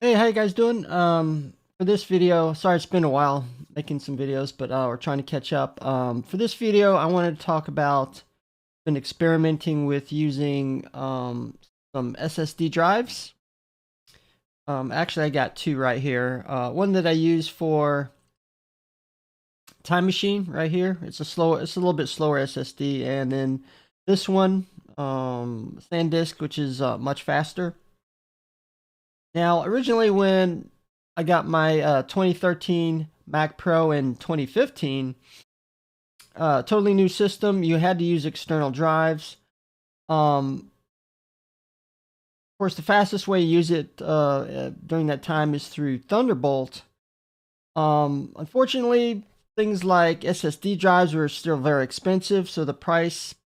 Hey, how you guys doing? For this video, sorry it's been a while making some videos, but we're trying to catch up. For this video, I wanted to talk about been experimenting with using some SSD drives. Actually, I got two right here. One that I use for Time Machine right here. It's a little bit slower SSD, and then this one, SanDisk, which is much faster. Now, originally when I got my 2013 Mac Pro in 2015, totally new system. You had to use external drives. Of course, the fastest way to use it during that time is through Thunderbolt. Unfortunately, things like SSD drives were still very expensive, so the price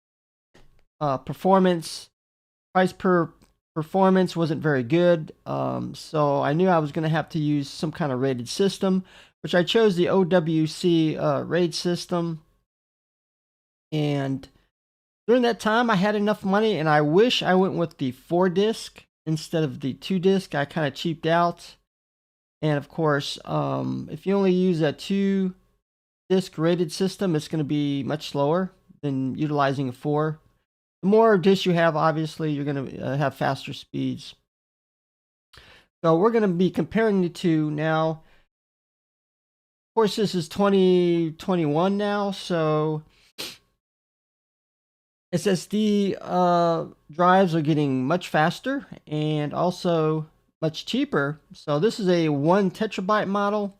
per performance wasn't very good. So I knew I was going to have to use some kind of rated system, which I chose the OWC RAID system. And during that time, I had enough money, and I wish I went with the 4-disc instead of the 2-disc. I kind of cheaped out. And of course, if you only use a 2-disc rated system, it's going to be much slower than utilizing a 4. The more discs you have, obviously, you're going to have faster speeds. So we're going to be comparing the two now. Of course, this is 2021 now, so SSD drives are getting much faster and also much cheaper. So this is a 1 terabyte model,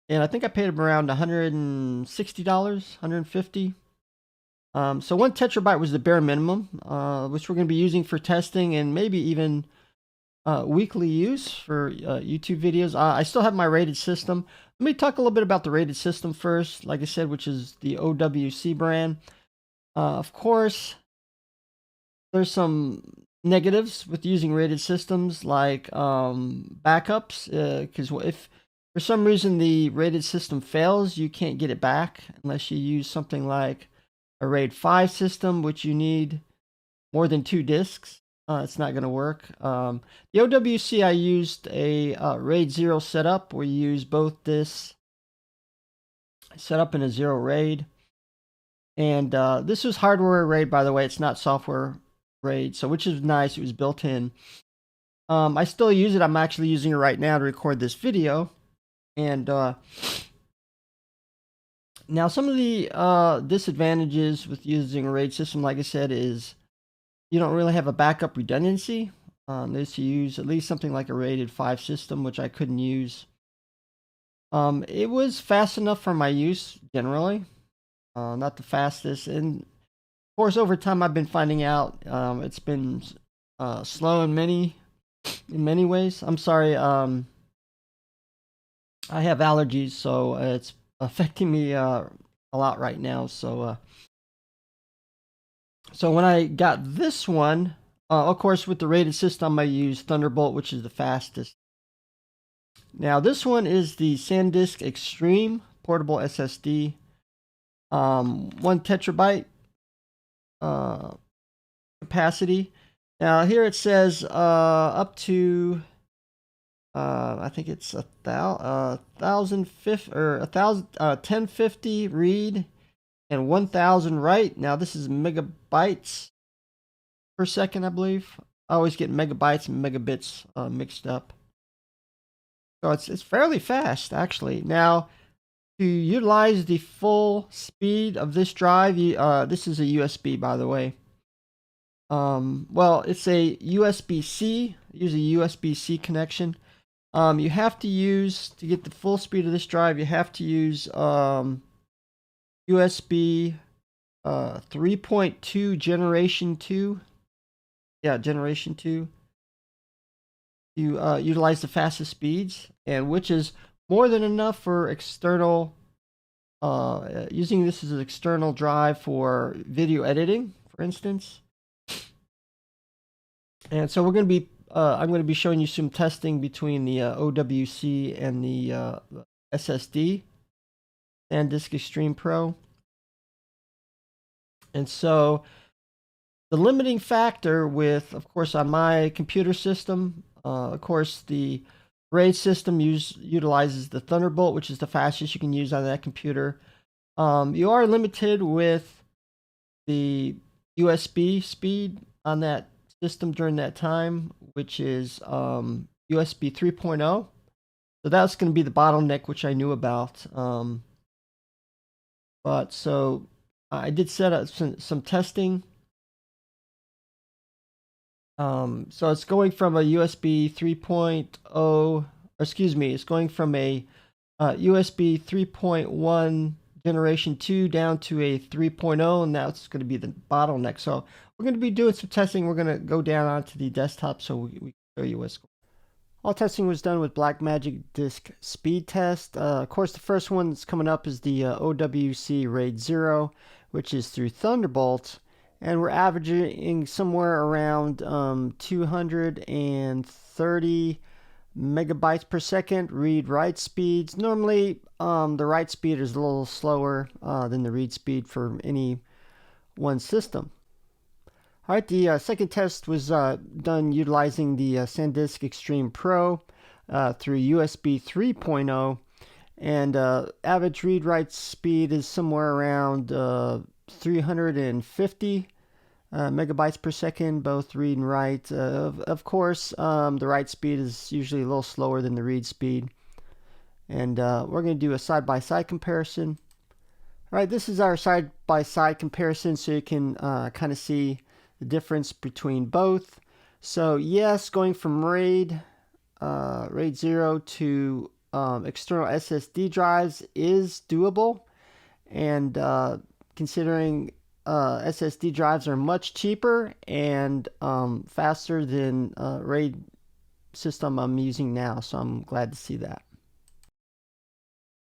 and I think I paid around $160, $150. So 1 terabyte was the bare minimum, which we're going to be using for testing and maybe even weekly use for YouTube videos. I still have my rated system. Let me talk a little bit about the rated system first, like I said, which is the OWC brand. Of course, there's some negatives with using rated systems like backups, because if for some reason the rated system fails, you can't get it back unless you use something like a RAID 5 system, which you need more than 2 disks. It's not going to work. The OWC, I used a RAID 0 setup where you use both this setup in a 0 RAID. And this was hardware RAID, by the way. It's not software RAID, so which is nice. It was built in. I still use it. I'm actually using it right now to record this video. And now some of the disadvantages with using a RAID system, like I said, is you don't really have a backup redundancy. There's to use at least something like a rated 5 system, which I couldn't use. It was fast enough for my use generally. Not the fastest, and of course over time I've been finding out it's been slow in many ways. I'm sorry, I have allergies, so it's affecting me a lot right now. So when I got this one, of course with the rated system I use Thunderbolt, which is the fastest. Now this one is the SanDisk Extreme portable SSD. 1 terabyte capacity. Now here it says up to I think it's 1050 read and 1000 write. Now this is megabytes per second, I believe. I always get megabytes and megabits mixed up. So it's fairly fast actually. Now to utilize the full speed of this drive, this is a USB, by the way. Well, it's a USB-C. Use a USB-C connection. You have to use, to get the full speed of this drive, you have to use USB 3.2 Generation 2. Yeah, Generation 2. To utilize the fastest speeds, and which is more than enough for external, using this as an external drive for video editing, for instance. And so we're going to be, I'm going to be showing you some testing between the OWC and the SSD, SanDisk Extreme Pro. And so the limiting factor with, of course, on my computer system, Of course, the RAID system utilizes the Thunderbolt, which is the fastest you can use on that computer. You are limited with the USB speed on that system during that time, which is USB 3.0. So that's going to be the bottleneck, which I knew about. But so I did set up some testing. So it's going from a USB 3.0, or excuse me, it's going from a USB 3.1 generation 2 down to a 3.0, and that's going to be the bottleneck. So we're going to be doing some testing. We're going to go down onto the desktop so we can show you what's going on. All testing was done with Blackmagic Disk Speed Test. Of course, the first one that's coming up is the OWC RAID 0, which is through Thunderbolt. And we're averaging somewhere around 230 megabytes per second read-write speeds. Normally, the write speed is a little slower than the read speed for any one system. All right, the second test was done utilizing the SanDisk Extreme Pro through USB 3.0, and average read-write speed is somewhere around 350 megabytes per second, both read and write. Of course, the write speed is usually a little slower than the read speed. And we're going to do a side-by-side comparison. All right, this is our side-by-side comparison, so you can kind of see the difference between both. So yes, going from RAID 0 to external SSD drives is doable, and considering SSD drives are much cheaper and faster than RAID system I'm using now, so I'm glad to see that.